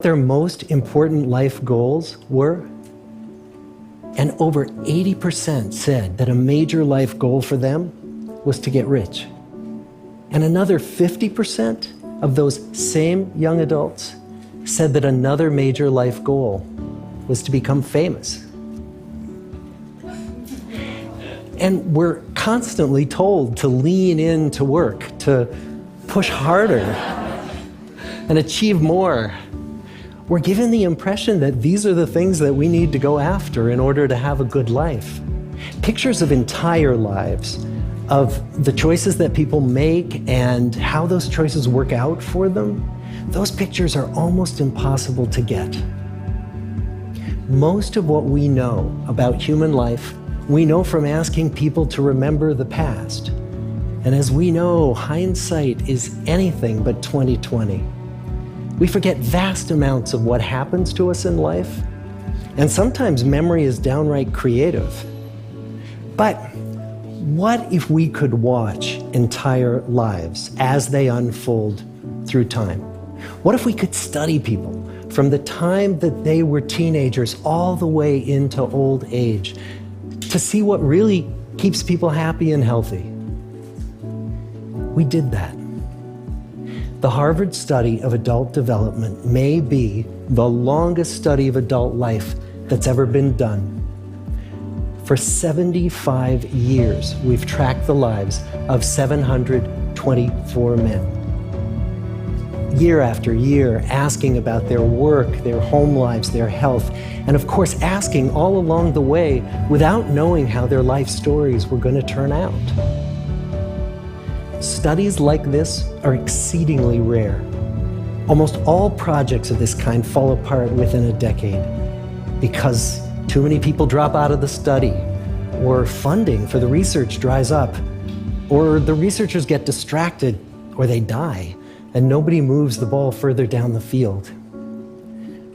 their most important life goals were? And over 80% said that a major life goal for them was to get rich. And another 50% of those same young adults said that another major life goal was to become famous. And we're constantly told to lean into work, to push harder and achieve more. We're given the impression that these are the things that we need to go after in order to have a good life. Pictures of entire lives, of the choices that people make and how those choices work out for them, those pictures are almost impossible to get. Most of what we know about human life, we know from asking people to remember the past. And as we know, hindsight is anything but 20/20. We forget vast amounts of what happens to us in life, and sometimes memory is downright creative. But what if we could watch entire lives as they unfold through time? What if we could study people from the time that they were teenagers all the way into old age to see what really keeps people happy and healthy? We did that. The Harvard study of adult development may be the longest study of adult life that's ever been done. For 75 years, we've tracked the lives of 724 men. Year after year, asking about their work, their home lives, their health, and of course, asking all along the way without knowing how their life stories were going to turn out. Studies like this are exceedingly rare. Almost all projects of this kind fall apart within a decade because too many people drop out of the study, or funding for the research dries up, or the researchers get distracted, or they die, and nobody moves the ball further down the field.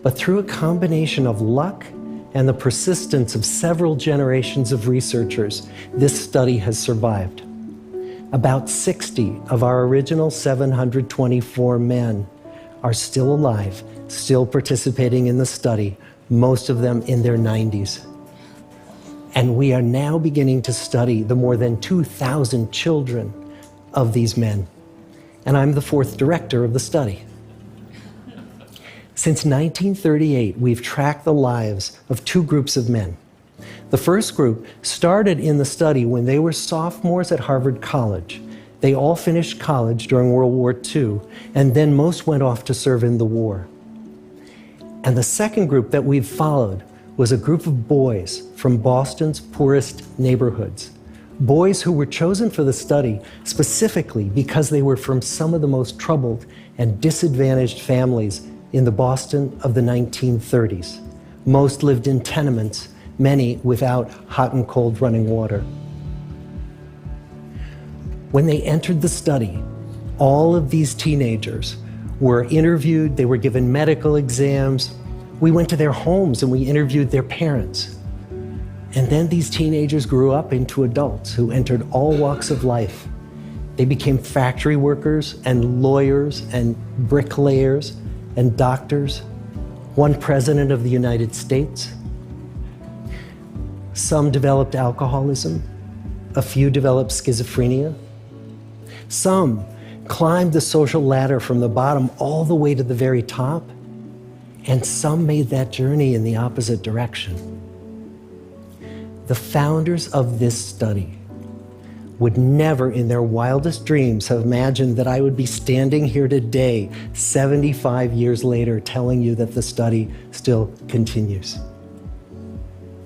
But through a combination of luck and the persistence of several generations of researchers, this study has survived. About 60 of our original 724 men are still alive, still participating in the study, most of them in their 90s. And we are now beginning to study the more than 2,000 children of these men. And I'm the fourth director of the study. Since 1938, we've tracked the lives of two groups of men. The first group started in the study when they were sophomores at Harvard College. They all finished college during World War II, and then most went off to serve in the war. And the second group that we've followed was a group of boys from Boston's poorest neighborhoods. Boys who were chosen for the study specifically because they were from some of the most troubled and disadvantaged families in the Boston of the 1930s. Most lived in tenements, many without hot and cold running water. When they entered the study, all of these teenagers were interviewed, they were given medical exams. We went to their homes and we interviewed their parents. And then these teenagers grew up into adults who entered all walks of life. They became factory workers and lawyers and bricklayers and doctors, one president of the United States. Some developed alcoholism, a few developed schizophrenia. Some climbed the social ladder from the bottom all the way to the very top, and some made that journey in the opposite direction. The founders of this study would never in their wildest dreams have imagined that I would be standing here today, 75 years later, telling you that the study still continues.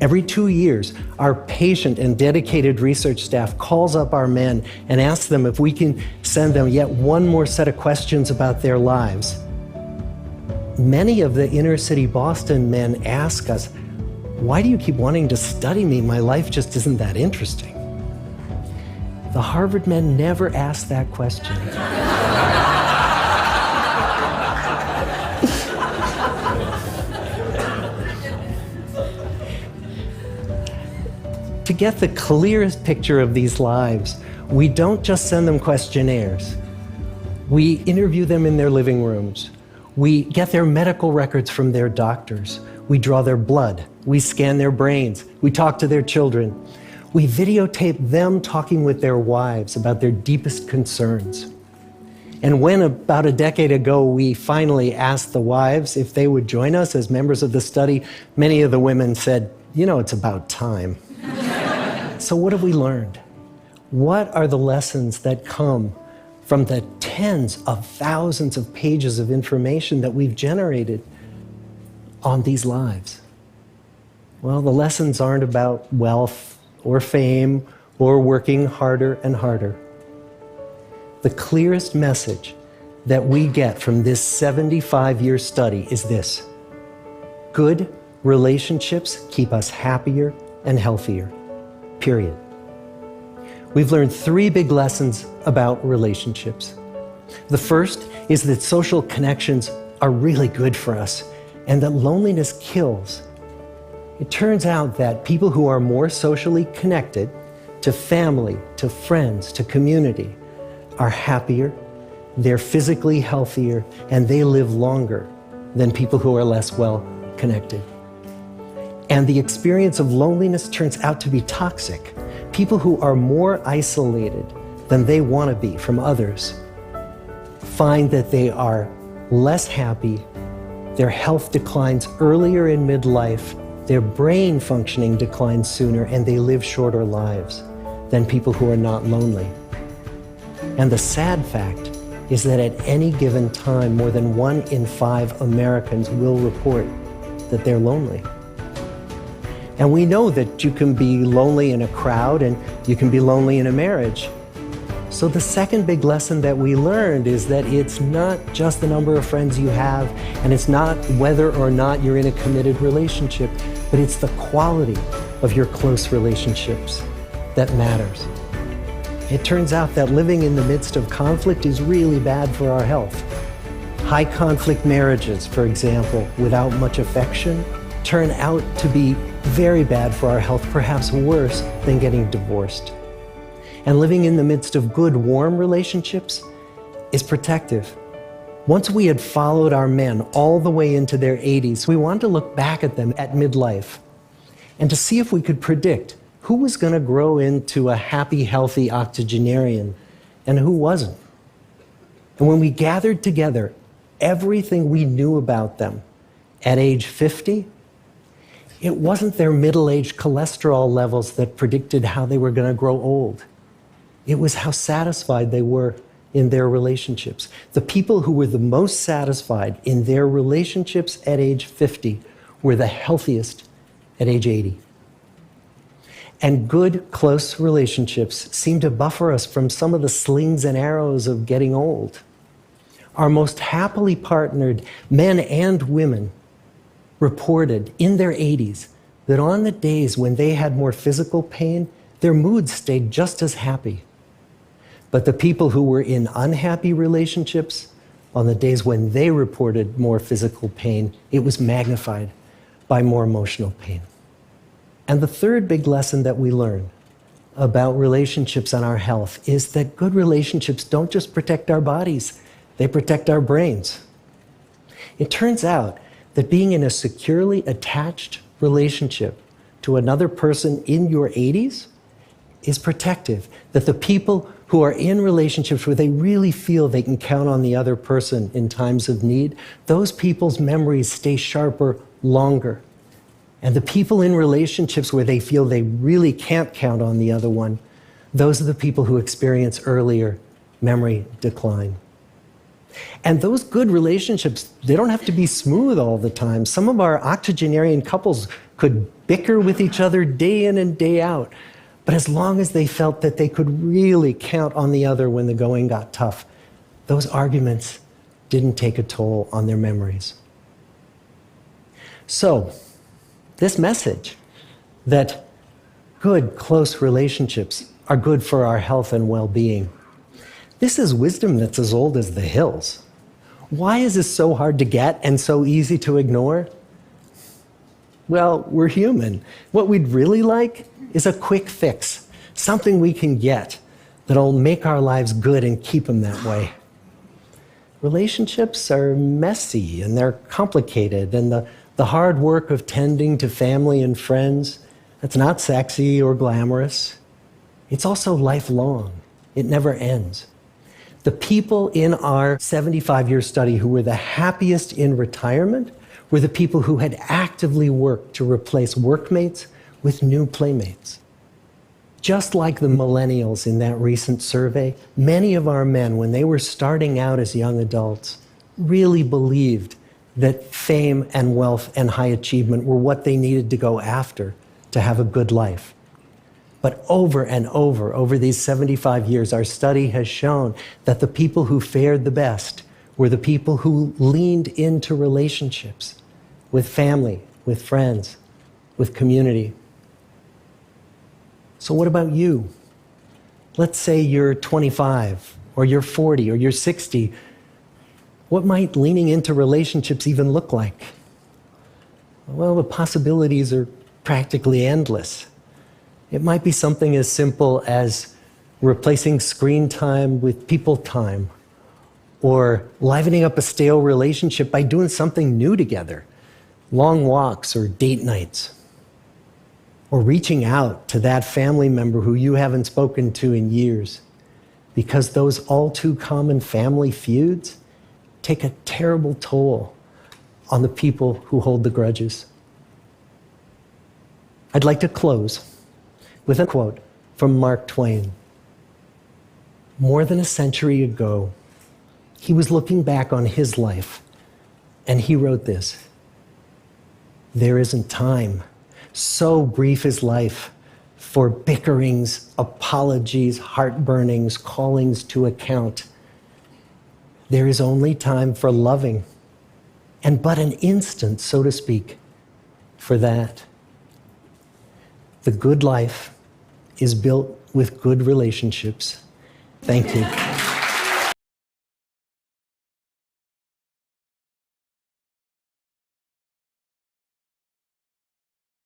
Every 2 years, our patient and dedicated research staff calls up our men and asks them if we can send them yet one more set of questions about their lives. Many of the inner city Boston men ask us, "Why do you keep wanting to study me? My life just isn't that interesting." The Harvard men never asked that question. To get the clearest picture of these lives, we don't just send them questionnaires. We interview them in their living rooms. We get their medical records from their doctors. We draw their blood. We scan their brains. We talk to their children. We videotape them talking with their wives about their deepest concerns. And when about a decade ago we finally asked the wives if they would join us as members of the study, many of the women said, it's about time. So what have we learned? What are the lessons that come from the tens of thousands of pages of information that we've generated on these lives? Well, the lessons aren't about wealth or fame or working harder and harder. The clearest message that we get from this 75-year study is this: good relationships keep us happier and healthier, period. We've learned 3 big lessons about relationships. The first is that social connections are really good for us and that loneliness kills. It turns out that people who are more socially connected to family, to friends, to community are happier, they're physically healthier, and they live longer than people who are less well connected. And the experience of loneliness turns out to be toxic. People who are more isolated than they want to be from others find that they are less happy, their health declines earlier in midlife, their brain functioning declines sooner, and they live shorter lives than people who are not lonely. And the sad fact is that at any given time, more than 1 in 5 Americans will report that they're lonely. And we know that you can be lonely in a crowd and you can be lonely in a marriage. So the second big lesson that we learned is that it's not just the number of friends you have, and it's not whether or not you're in a committed relationship, but it's the quality of your close relationships that matters. It turns out that living in the midst of conflict is really bad for our health. High conflict marriages, for example, without much affection, turn out to be very bad for our health, perhaps worse than getting divorced. And living in the midst of good, warm relationships is protective. Once we had followed our men all the way into their 80s, we wanted to look back at them at midlife and to see if we could predict who was going to grow into a happy, healthy octogenarian and who wasn't. And when we gathered together everything we knew about them at age 50, it wasn't their middle-aged cholesterol levels that predicted how they were going to grow old. It was how satisfied they were in their relationships. The people who were the most satisfied in their relationships at age 50 were the healthiest at age 80. And good, close relationships seem to buffer us from some of the slings and arrows of getting old. Our most happily partnered men and women reported in their 80s that on the days when they had more physical pain, their moods stayed just as happy. But the people who were in unhappy relationships, on the days when they reported more physical pain, it was magnified by more emotional pain. And the third big lesson that we learn about relationships and our health is that good relationships don't just protect our bodies, they protect our brains. It turns out that being in a securely attached relationship to another person in your 80s is protective. That the people who are in relationships where they really feel they can count on the other person in times of need, those people's memories stay sharper longer. And the people in relationships where they feel they really can't count on the other one, those are the people who experience earlier memory decline. And those good relationships, they don't have to be smooth all the time. Some of our octogenarian couples could bicker with each other day in and day out. But as long as they felt that they could really count on the other when the going got tough, those arguments didn't take a toll on their memories. So, this message that good, close relationships are good for our health and well-being, this is wisdom that's as old as the hills. Why is this so hard to get and so easy to ignore? Well, we're human. What we'd really like is a quick fix, something we can get that'll make our lives good and keep them that way. relationships are messy and they're complicated, and the hard work of tending to family and friends, that's not sexy or glamorous. It's also lifelong. It never ends. The people in our 75-year study who were the happiest in retirement were the people who had actively worked to replace workmates with new playmates. Just like the millennials in that recent survey, many of our men, when they were starting out as young adults, really believed that fame and wealth and high achievement were what they needed to go after to have a good life. But over and over these 75 years, our study has shown that the people who fared the best were the people who leaned into relationships with family, with friends, with community. So what about you? Let's say you're 25, or you're 40, or you're 60. What might leaning into relationships even look like? Well, the possibilities are practically endless. It might be something as simple as replacing screen time with people time, or livening up a stale relationship by doing something new together, long walks or date nights, or reaching out to that family member who you haven't spoken to in years, because those all too common family feuds take a terrible toll on the people who hold the grudges. I'd like to close with a quote from Mark Twain. More than a century ago, he was looking back on his life, and he wrote this: "There isn't time, so brief is life, for bickerings, apologies, heartburnings, callings to account. There is only time for loving, and but an instant, so to speak, for that. The good life is built with good relationships." Thank you.